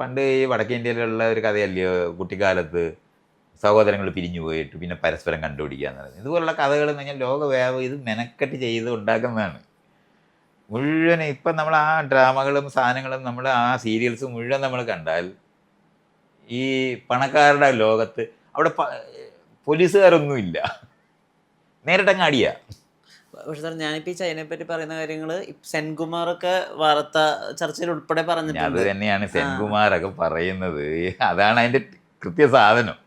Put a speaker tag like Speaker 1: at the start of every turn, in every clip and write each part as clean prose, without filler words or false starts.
Speaker 1: പണ്ട് ഈ വടക്കേ ഇന്ത്യയിലുള്ള ഒരു കഥയല്ലയോ കുട്ടിക്കാലത്ത് സഹോദരങ്ങൾ പിരിഞ്ഞു പോയിട്ട് പിന്നെ പരസ്പരം കണ്ടുപിടിക്കുക എന്ന് പറയുന്നത്. ഇതുപോലുള്ള കഥകൾ എന്ന് പറഞ്ഞാൽ ലോകവ്യാപകം ഇത് മെനക്കെട്ട് ചെയ്ത് ഉണ്ടാക്കുന്നതാണ് മുഴുവൻ. ഇപ്പം നമ്മൾ ആ ഡ്രാമകളും സാധനങ്ങളും നമ്മൾ ആ സീരിയൽസ് മുഴുവൻ നമ്മൾ കണ്ടാൽ ഈ പണക്കാരുടെ ലോകത്ത് അവിടെ പോലീസുകാരൊന്നുമില്ല, നേരിട്ടങ്ങ് അടിയ.
Speaker 2: പക്ഷെ സാർ ഞാനിപ്പോൾ ഈ ചൈനയെ പറ്റി പറയുന്ന കാര്യങ്ങൾ സെൻകുമാറൊക്കെ വാർത്താ ചർച്ചയിൽ ഉൾപ്പെടെ
Speaker 1: അത്
Speaker 2: പറഞ്ഞിട്ടുണ്ട്.
Speaker 1: തന്നെയാണ് സെൻകുമാറൊക്കെ പറയുന്നത്. അതാണ് അതിൻ്റെ കൃത്യ സാധനം.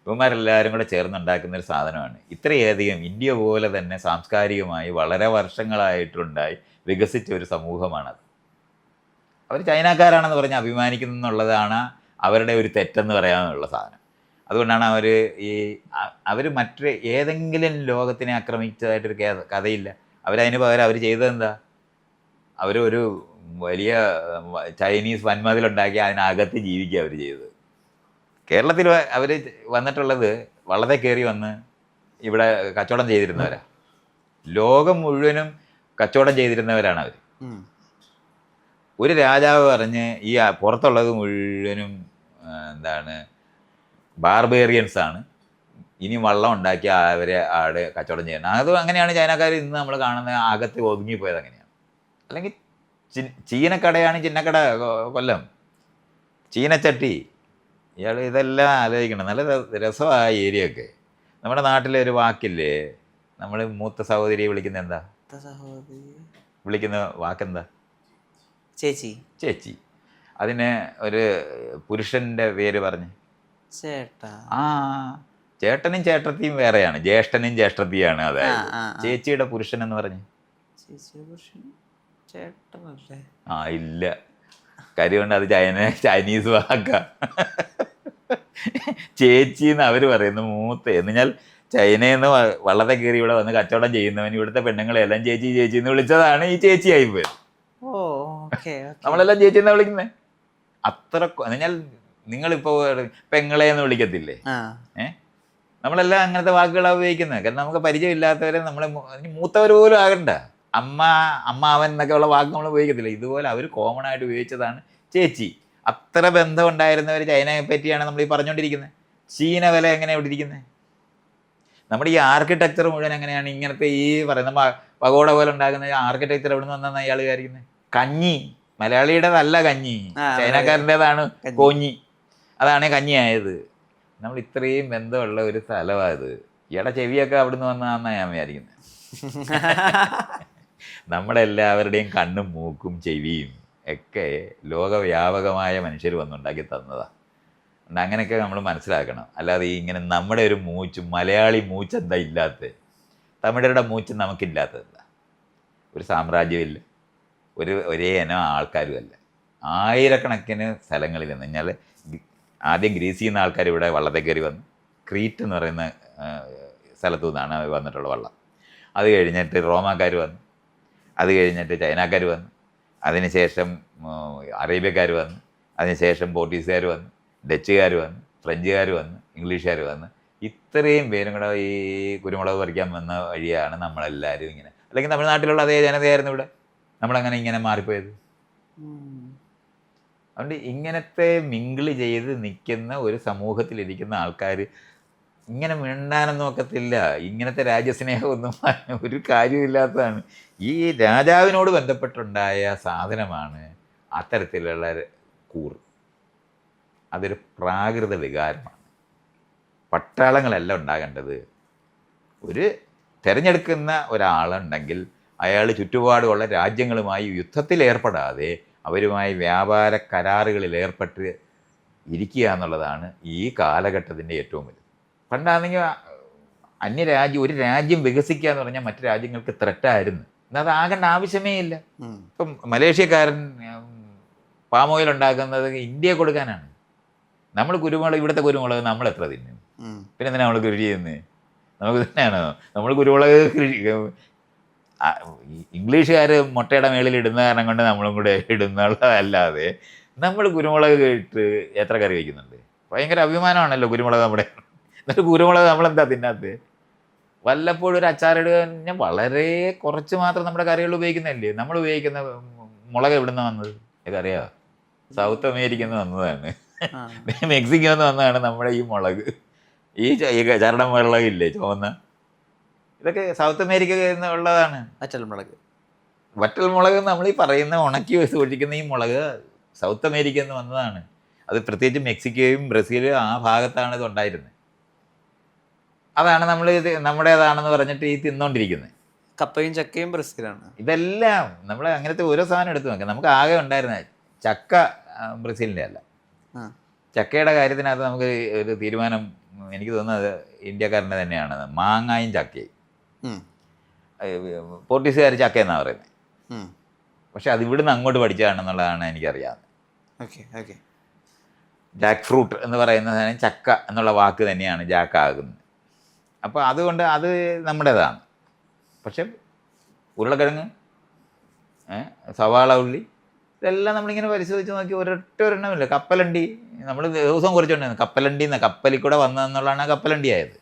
Speaker 1: ഇവന്മാരെല്ലാവരും കൂടെ ചേർന്നുണ്ടാക്കുന്ന ഒരു സാധനമാണ്. ഇത്രയധികം ഇന്ത്യ പോലെ തന്നെ സാംസ്കാരികമായി വളരെ വർഷങ്ങളായിട്ടുണ്ടായി വികസിച്ച ഒരു സമൂഹമാണത്. അവർ ചൈനക്കാരാണെന്ന് പറഞ്ഞ് അഭിമാനിക്കുന്നു എന്നുള്ളതാണ് അവരുടെ ഒരു തെറ്റെന്ന് പറയാനുള്ള സാധനം. അതുകൊണ്ടാണ് അവർ മറ്റൊരു ഏതെങ്കിലും ലോകത്തിനെ ആക്രമിച്ചതായിട്ടൊരു കഥയില്ല. അവരതിന് പകരം അവർ ചെയ്തതെന്താ, അവരൊരു വലിയ ചൈനീസ് വൻമതിലുണ്ടാക്കി അതിനകത്ത് ജീവിക്കുക അവർ ചെയ്തത്. കേരളത്തിൽ അവർ വന്നിട്ടുള്ളത് വളരെ കയറി വന്ന് ഇവിടെ കച്ചവടം ചെയ്തിരുന്നവരാണ്. ലോകം മുഴുവനും കച്ചവടം ചെയ്തിരുന്നവരാണ് അവർ. ഒരു രാജാവ് പറഞ്ഞ് ഈ പുറത്തുള്ളത് മുഴുവനും എന്താണ് ബാർബേറിയൻസാണ്, ഇനി വള്ളം ഉണ്ടാക്കി അവരെ ആടെ കച്ചവടം ചെയ്യണം. അത് അങ്ങനെയാണ് ചൈനക്കാർ ഇന്ന് നമ്മൾ കാണുന്ന അകത്ത് ഒതുങ്ങിപ്പോയത് അങ്ങനെയാണ്. അല്ലെങ്കിൽ ചീനക്കടയാണ് ചിന്നക്കട കൊല്ലം, ചീനച്ചട്ടി. ഇയാൾ ഇതെല്ലാം ആലോചിക്കണം. നല്ല രസമാണ് ആ ഏരിയയൊക്കെ. നമ്മുടെ നാട്ടിലെ ഒരു വാക്കില്ലേ, നമ്മൾ മൂത്ത സഹോദരിയെ വിളിക്കുന്ന എന്താ, വിളിക്കുന്ന വാക്കെന്താ?
Speaker 2: ചേച്ചി.
Speaker 1: ചേച്ചി. അതിന് ഒരു പുരുഷൻ്റെ പേര് പറഞ്ഞ്
Speaker 2: ചേട്ടാ.
Speaker 1: ആ, ചേട്ടനും ചേട്ടത്തിയും വേറെയാണ്, ജ്യേഷ്ഠനും ജ്യേഷ്ഠത്തിയാണ്. അതായത് ചേച്ചിയുടെ പുരുഷൻ എന്ന് പറഞ്ഞ് ആ ഇല്ല, കാര്യമുണ്ട്. അത് ചൈനീസ് വാക്ക. ചേച്ചി എന്ന് അവർ പറയുന്നു, മൂത്ത എന്ന് പറഞ്ഞാൽ ചൈനയിൽ നിന്ന് വള്ളത്തെ കയറി ഇവിടെ വന്ന് കച്ചവടം ചെയ്യുന്നവൻ ഇവിടുത്തെ പെണ്ണുങ്ങളെല്ലാം ചേച്ചി ചേച്ചി എന്ന് വിളിച്ചതാണ് ഈ ചേച്ചിയായി പോയത്. നമ്മളെല്ലാം ചേച്ചി എന്നാ വിളിക്കുന്നത്. അത്ര എന്നുവെച്ചാൽ നിങ്ങളിപ്പോ പെങ്ങളെ എന്ന് വിളിക്കത്തില്ലേ, നമ്മളെല്ലാം അങ്ങനത്തെ വാക്കുകളാണ് ഉപയോഗിക്കുന്നത്. കാരണം നമുക്ക് പരിചയമില്ലാത്തവരെ നമ്മളെ മൂത്തവർ പോലും ആകണ്ട, അമ്മാവൻ എന്നൊക്കെ ഉള്ള വാക്ക് നമ്മൾ ഉപയോഗിക്കത്തില്ല. ഇതുപോലെ അവർ കോമൺ ആയിട്ട് ഉപയോഗിച്ചതാണ് ചേച്ചി. അത്ര ബന്ധം ഉണ്ടായിരുന്നവർ ചൈനയെ പറ്റിയാണ് നമ്മൾ ഈ പറഞ്ഞുകൊണ്ടിരിക്കുന്നത്. ചീന വില എങ്ങനെയാണ് ഇവിടെ ഇരിക്കുന്നത്? നമ്മുടെ ഈ ആർക്കിടെക്ചർ മുഴുവൻ എങ്ങനെയാണ് ഇങ്ങനത്തെ ഈ പറയുന്ന പഗോഡ പോലെ ഉണ്ടാക്കുന്ന ആർക്കിടെക്ചർ എവിടെ നിന്ന് വന്നാണ് ഇയാൾ വിചാരിക്കുന്നത്? കഞ്ഞി, മലയാളിയുടേതല്ല കഞ്ഞി, ചൈനക്കാരൻ്റെതാണ് കോഞ്ഞി. അതാണ് കഞ്ഞിയായത്. നമ്മൾ ഇത്രയും ബന്ധമുള്ള ഒരു സ്ഥലമായത്. ഇയാളുടെ ചെവിയൊക്കെ അവിടുന്ന് വന്നതാണെന്നാണ് ഞാൻ വിചാരിക്കുന്നത്. നമ്മളെല്ലാവരുടെയും കണ്ണും മൂക്കും ചെവിയും ഒക്കെ ലോകവ്യാപകമായ മനുഷ്യർ വന്നുണ്ടാക്കി തന്നതാണ്. അതുകൊണ്ട് അങ്ങനെയൊക്കെ നമ്മൾ മനസ്സിലാക്കണം. അല്ലാതെ ഇങ്ങനെ നമ്മുടെ ഒരു മൂച്ച്, മലയാളി മൂച്ച് എന്താ ഇല്ലാത്തത്, തമിഴരുടെ മൂച്ച് നമുക്കില്ലാത്തതല്ല. ഒരു സാമ്രാജ്യമില്ല, ഒരേ ഇനം ആൾക്കാരുമല്ല. ആയിരക്കണക്കിന് സ്ഥലങ്ങളിൽ നിന്ന് കഴിഞ്ഞാൽ ആദ്യം ഗ്രീസിൽ നിന്ന് ആൾക്കാർ ഇവിടെ വള്ളത്തെ കയറി വന്നു. ക്രീറ്റ് എന്ന് പറയുന്ന സ്ഥലത്തു നിന്നാണ് വന്നിട്ടുള്ള വള്ളം. അത് കഴിഞ്ഞിട്ട് റോമാക്കാർ വന്നു, അത് കഴിഞ്ഞിട്ട് ചൈനക്കാർ വന്നു, അതിനുശേഷം അറേബ്യക്കാർ വന്നു, അതിനുശേഷം പോർട്ടുഗീസുകാർ വന്നു, ഡച്ചുകാർ വന്നു, ഫ്രഞ്ചുകാർ വന്നു, ഇംഗ്ലീഷുകാർ വന്നു. ഇത്രയും പേരും കൂടെ ഈ കുരുമുളക് പറിക്കാൻ വന്ന വഴിയാണ് നമ്മളെല്ലാവരും ഇങ്ങനെ, അല്ലെങ്കിൽ തമിഴ്നാട്ടിലുള്ള അതേ ജനതയായിരുന്നു ഇവിടെ, നമ്മളങ്ങനെ ഇങ്ങനെ മാറിപ്പോയത്. അതുകൊണ്ട് ഇങ്ങനത്തെ മിങ്കിൾ ചെയ്ത് നിൽക്കുന്ന ഒരു സമൂഹത്തിലിരിക്കുന്ന ആൾക്കാർ ഇങ്ങനെ മിണ്ടാനും നോക്കത്തില്ല. ഇങ്ങനത്തെ രാജ്യസ്നേഹമൊന്നും ഒരു കാര്യമില്ലാത്തതാണ്. ഈ രാജാവിനോട് ബന്ധപ്പെട്ടുണ്ടായ സാധനമാണ് അത്തരത്തിലുള്ള കൂറ്. അതൊരു പ്രാകൃത വികാരമാണ്. പട്ടാളങ്ങളല്ല ഉണ്ടാകേണ്ടത്. ഒരു തിരഞ്ഞെടുക്കുന്ന ഒരാളുണ്ടെങ്കിൽ അയാൾ ചുറ്റുപാടുമുള്ള രാജ്യങ്ങളുമായി യുദ്ധത്തിൽ ഏർപ്പെടാതെ അവരുമായി വ്യാപാര കരാറുകളിൽ ഏർപ്പെട്ട് ഇരിക്കുക എന്നുള്ളതാണ് ഈ കാലഘട്ടത്തിൻ്റെ ഏറ്റവും വലുത്. പണ്ടാണെങ്കിൽ ഒരു രാജ്യം വികസിക്കുക എന്ന് പറഞ്ഞാൽ മറ്റു രാജ്യങ്ങൾക്ക് ത്രെറ്റായിരുന്നു. എന്നാൽ അതാകേണ്ട ആവശ്യമേ ഇല്ല. ഇപ്പം മലേഷ്യക്കാരൻ പാം ഓയിൽ ഉണ്ടാക്കുന്നത് ഇന്ത്യയെ കൊടുക്കാനാണ്. നമ്മൾ കുരുമുളക്, ഇവിടുത്തെ കുരുമുളക് നമ്മൾ എത്ര തിന്നും? പിന്നെ എന്തിനാണ് നമ്മൾ കൃഷി ചെയ്യുന്നത്? നമുക്ക് തന്നെയാണോ നമ്മൾ കുരുമുളക് കൃഷി? ഇംഗ്ലീഷുകാർ മുട്ടയുടെ മേളിൽ ഇടുന്ന കാരണം കൊണ്ട് നമ്മളും കൂടെ ഇടുന്നുള്ളതല്ലാതെ നമ്മൾ കുരുമുളക് ഇട്ട് എത്ര കറി വയ്ക്കുന്നുണ്ട്? ഭയങ്കര അഭിമാനമാണല്ലോ കുരുമുളക് നമ്മുടെ. എന്നിട്ട് കുരുമുളക് നമ്മളെന്താ തിന്നാത്തത്? വല്ലപ്പോഴും ഒരു അച്ചാറിടുക കഴിഞ്ഞാൽ വളരെ കുറച്ച് മാത്രം നമ്മുടെ കറികൾ ഉപയോഗിക്കുന്നതല്ലേ. നമ്മൾ ഉപയോഗിക്കുന്ന മുളക് എവിടെ നിന്നാണ് വന്നത്? ഇതൊക്കെ അറിയാമോ? സൗത്ത് അമേരിക്കയിൽ നിന്ന് വന്നതാണ്.
Speaker 2: ആ.
Speaker 1: മെക്സിക്കോയിൽ നിന്ന് വന്നതാണ് നമ്മുടെ ഈ മുളക്. ഈ ചരടൻ മുളകില്ലേ ചുവന്ന, ഇതൊക്കെ സൗത്ത് അമേരിക്കയിൽ നിന്ന് ഉള്ളതാണ്.
Speaker 2: വറ്റൽമുളക്.
Speaker 1: വറ്റൽ മുളക് നമ്മൾ ഈ പറയുന്ന ഉണക്കി സൂക്ഷിക്കുന്ന ഈ മുളക് സൗത്ത് അമേരിക്കയിൽ നിന്ന് വന്നതാണ്. അത് പ്രത്യേകിച്ച് മെക്സിക്കോയും ബ്രസീലും ആ ഭാഗത്താണ് ഇത് ഉണ്ടായിരുന്നത്. അതാണ് നമ്മൾ ഇത് നമ്മുടേതാണെന്ന് പറഞ്ഞിട്ട് ഈ തിന്നുകൊണ്ടിരിക്കുന്നത്.
Speaker 2: കപ്പയും ചക്കയും ബ്രസീലാണ്.
Speaker 1: ഇതെല്ലാം നമ്മൾ അങ്ങനത്തെ ഓരോ സാധനം എടുത്ത് നോക്കാം. നമുക്ക് ആകെ ഉണ്ടായിരുന്ന ചക്ക ബ്രസീലിൻ്റെ അല്ല.
Speaker 2: ആ.
Speaker 1: ചക്കയുടെ കാര്യത്തിനകത്ത് നമുക്ക് ഒരു തീരുമാനം എനിക്ക് തോന്നുന്നത് ഇന്ത്യക്കാരൻ്റെ തന്നെയാണ്. മാങ്ങായും ചക്കയും.
Speaker 2: ഉം.
Speaker 1: പോർട്ടുഗീസുകാർ ചക്ക എന്നാണ് പറയുന്നത്.
Speaker 2: ഉം.
Speaker 1: പക്ഷെ അത് ഇവിടുന്ന് അങ്ങോട്ട് പഠിച്ചതാണെന്നുള്ളതാണ് എനിക്കറിയാവുന്നത്.
Speaker 2: Okay okay.
Speaker 1: ജാക്ക് ഫ്രൂട്ട് എന്ന് പറയുന്ന സാധനം ചക്ക എന്നുള്ള വാക്ക് തന്നെയാണ് ജാക്കാകുന്നത്. അപ്പോൾ അതുകൊണ്ട് അത് നമ്മുടേതാണ്. പക്ഷെ ഉരുളക്കിഴങ്ങ്, സവാള ഉള്ളി, ഇതെല്ലാം നമ്മളിങ്ങനെ പരിശോധിച്ച് നോക്കി ഒരെണ്ണമില്ല. കപ്പലണ്ടി നമ്മൾ ദിവസം കുറിച്ചുകൊണ്ടിരുന്നത് കപ്പലണ്ടി എന്ന കപ്പലിൽ കൂടെ വന്നതെന്നുള്ളതാണ് കപ്പലണ്ടി ആയത്.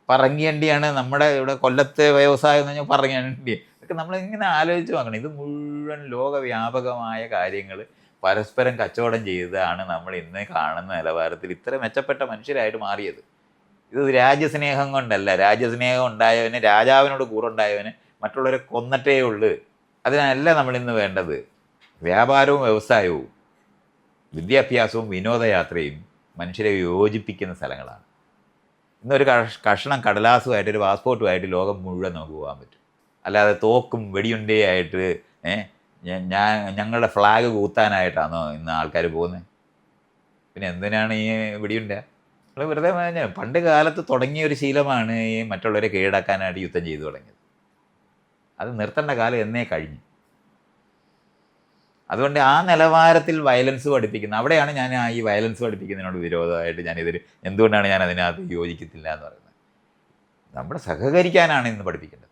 Speaker 1: പറങ്കിയണ്ടിയാണ് നമ്മുടെ ഇവിടെ കൊല്ലത്തെ വ്യവസായം എന്ന് പറഞ്ഞാൽ പറങ്കിയണ്ടി. ഇതൊക്കെ നമ്മളിങ്ങനെ ആലോചിച്ച് നോക്കണം. ഇത് മുഴുവൻ ലോകവ്യാപകമായ കാര്യങ്ങൾ പരസ്പരം കച്ചവടം ചെയ്താണ് നമ്മൾ ഇന്ന് കാണുന്ന നിലവാരത്തിൽ ഇത്ര മെച്ചപ്പെട്ട മനുഷ്യരായിട്ട് മാറിയത്. ഇത് രാജ്യസ്നേഹം കൊണ്ടല്ല. രാജ്യസ്നേഹം ഉണ്ടായവന്, രാജാവിനോട് കൂറുണ്ടായവന് മറ്റുള്ളവരെ കൊന്നിട്ടേ ഉള്ളൂ. അതിനല്ല നമ്മളിന്ന് വേണ്ടത്. വ്യാപാരവും വ്യവസായവും വിദ്യാഭ്യാസവും വിനോദയാത്രയും മനുഷ്യരെ യോജിപ്പിക്കുന്ന സ്ഥലങ്ങളാണ്. ഇന്നൊരു കഷണം കടലാസുമായിട്ട് ഒരു പാസ്പോർട്ടുമായിട്ട് ലോകം മുഴുവൻ നമുക്ക് പോകാൻ പറ്റും. അല്ലാതെ തോക്കും വെടിയുണ്ടയായിട്ട് ഞങ്ങളുടെ ഫ്ലാഗ് കൂത്താനായിട്ടാണോ ഇന്ന് ആൾക്കാർ പോകുന്നത്? പിന്നെ എന്തിനാണ് ഈ വെടിയുണ്ട? നമ്മൾ വെറുതെ പറഞ്ഞാൽ പണ്ട് കാലത്ത് തുടങ്ങിയ ഒരു ശീലമാണ് ഈ മറ്റുള്ളവരെ കീഴടക്കാനായിട്ട് യുദ്ധം ചെയ്തു തുടങ്ങിയത്. അത് നിർത്തേണ്ട കാലം എന്നേ കഴിഞ്ഞു. അതുകൊണ്ട് ആ നിലവാരത്തിൽ വയലൻസ് പഠിപ്പിക്കുന്നത്, അവിടെയാണ് ഞാൻ ഈ വയലൻസ് പഠിപ്പിക്കുന്നതിനോട് വിരോധമായിട്ട് ഞാനിതിൽ എന്തുകൊണ്ടാണ് ഞാൻ അതിനകത്ത് യോജിക്കത്തില്ല എന്ന് പറയുന്നത്. നമ്മുടെ സഹകരിക്കാനാണ് ഇന്ന് പഠിപ്പിക്കേണ്ടത്.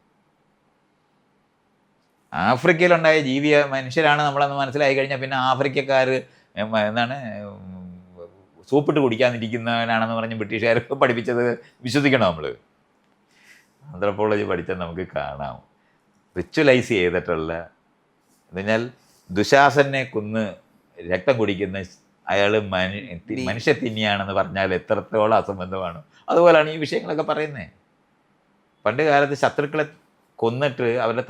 Speaker 1: ആഫ്രിക്കയിലുണ്ടായ മനുഷ്യരാണ് നമ്മളെന്ന് മനസ്സിലായി കഴിഞ്ഞാൽ പിന്നെ ആഫ്രിക്കക്കാർ എന്താണ് സൂപ്പിട്ട് കുടിക്കാതിരിക്കുന്നവനാണെന്ന് പറഞ്ഞ് ബ്രിട്ടീഷുകാർ പഠിപ്പിച്ചത് വിശ്വസിക്കണം. നമ്മൾ ആന്ത്രപ്പോളജി പഠിച്ചാൽ നമുക്ക് കാണാം. റിച്വലൈസ് ചെയ്തിട്ടുള്ള എന്നുവെച്ചാൽ ദുശാസനെ കൊന്ന് രക്തം കുടിക്കുന്ന അയാൾ മനുഷ്യ തിന്നിയാണെന്ന് പറഞ്ഞാൽ എത്രത്തോളം അസംബന്ധമാണ്. അതുപോലെയാണ് ഈ വിഷയങ്ങളൊക്കെ പറയുന്നത്. പണ്ട് കാലത്ത് ശത്രുക്കളെ കൊന്നിട്ട് അവരുടെ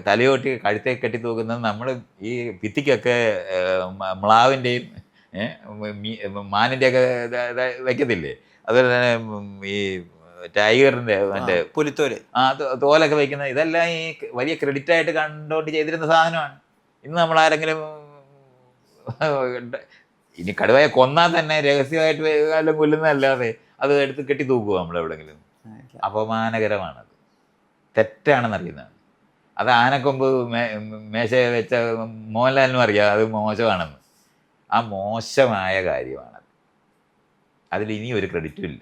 Speaker 1: തലയോട്ടി കഴുത്തെ കെട്ടി തൂക്കുന്നത് നമ്മൾ ഈ ഭിത്തിക്കൊക്കെ മ്ലാവിൻ്റെയും മാനിൻ്റെയൊക്കെ വയ്ക്കത്തില്ലേ? അതുപോലെ തന്നെ ഈ ടൈഗറിൻ്റെ മറ്റേ
Speaker 2: പുലിത്തോല്
Speaker 1: തോലൊക്കെ വയ്ക്കുന്നത്, ഇതെല്ലാം ഈ വലിയ ക്രെഡിറ്റായിട്ട് കണ്ടുകൊണ്ട് ചെയ്തിരുന്ന സാധനമാണ്. ഇന്ന് നമ്മളാരെങ്കിലും ഇനി കടുവയെ കൊന്നാൽ തന്നെ രഹസ്യമായിട്ട് എല്ലാം കൊല്ലുന്നതല്ലാതെ അത് എടുത്ത് കെട്ടി തൂക്കുക നമ്മളെവിടെങ്കിലും. അപമാനകരമാണത്, തെറ്റാണെന്നറിയുന്നതാണ്. അത് ആനക്കൊമ്പ് മേശ വെച്ച മോഹൻലാലിനും അറിയാം അത് മോശമാണെന്ന്. ആ മോശമായ കാര്യമാണത്. അതിൽ ഇനി ഒരു ക്രെഡിറ്റും ഇല്ല.